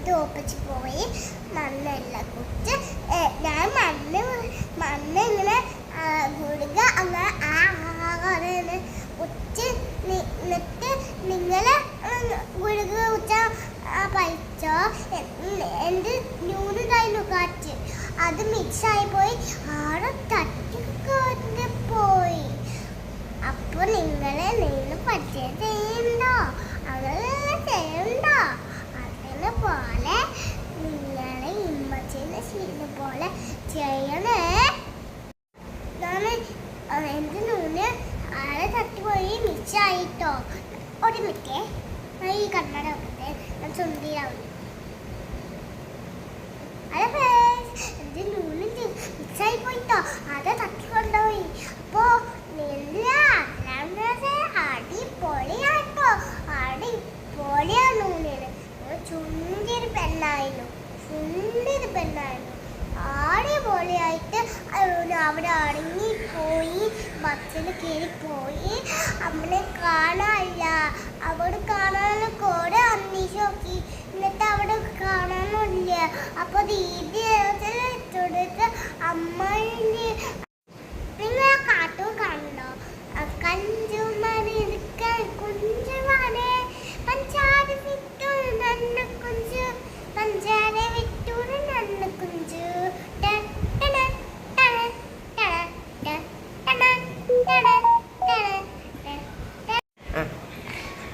എന്നിട്ട് ഒപ്പിച്ച് പോയി മണ്ണെല്ലാം കുറിച്ച് ഞാൻ മണ്ണ് ഇങ്ങനെ ഗുളിക അങ്ങനെ ഉച്ച എന്നിട്ട് നിങ്ങൾ ഗുളിക ഉച്ച പഴിച്ചോ എൻ്റെ ന്യൂന് കഴിഞ്ഞു കാറ്റ് അത് മിക്സായി പോയി ആടെ തട്ടിക്കൊണ്ട് പോയി. അപ്പോൾ നിങ്ങൾ പരിചയം ചെയ്യണ്ടോ അങ്ങനെ ചെയ്യണ്ടോ? അതേപോലെ നിങ്ങളെ ഇമ്മച്ചീനെ ശീലം പോലെ ചെയ്യണേ. എൻ്റെ നൂന് ആളെ തട്ടിപ്പോയി മിക്സായിട്ടോ. ഒരു മിനിറ്റേ, ഈ കണ്ണട വെക്കട്ടെ, ഞാൻ ചുണ്ടിയാവും. അതെ എൻ്റെ നൂന് മിക്സായി പോയിട്ടോ, അത് തട്ടിക്കൊണ്ടുപോയി. അപ്പോൾ അടിപൊളിയാട്ടോ, അടിപൊളിയാണ് നൂലിന്. ചുണ്ടിയൊരു പെണ്ണായിരുന്നു, അടിപൊളിയായിട്ട് അവിടെ അടങ്ങിപ്പോയി. ബസ്സിൽ കയറിപ്പോയി. അമ്മനെ കാണാനില്ല. അവിടെ കാണാനുള്ള കൂടെ അന്വേഷിച്ച് നോക്കി, എന്നിട്ട് അവിടെ കാണാനില്ല. അപ്പോൾ ദീദി ചുടത്ത് അമ്മ നിങ്ങൾ കാർട്ടൂൺ കാണുന്നുണ്ടോ? കഞ്ചുമണി കുഞ്ചുമാനെ പഞ്ചാര വിട്ടു നന്ന കുഞ്ചു, പഞ്ചാര വിട്ടു നന്ന കുഞ്ചു.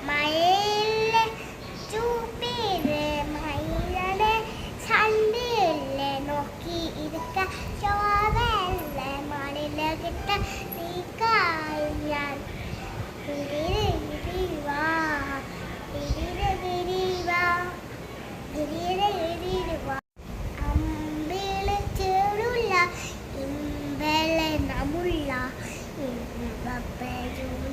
മയിലെ ചൂപ്പില് മയിലെ സണ്ടില്ലേ നോക്കി ഇരിക്ക ചോവല്ലേ മണിലെ കിട്ട നീക്കായാൽ അമ്പിള് ചേരുള്ള ഇമ്പലെ നമ്മുള്ള ഇമ്പപ്പേരും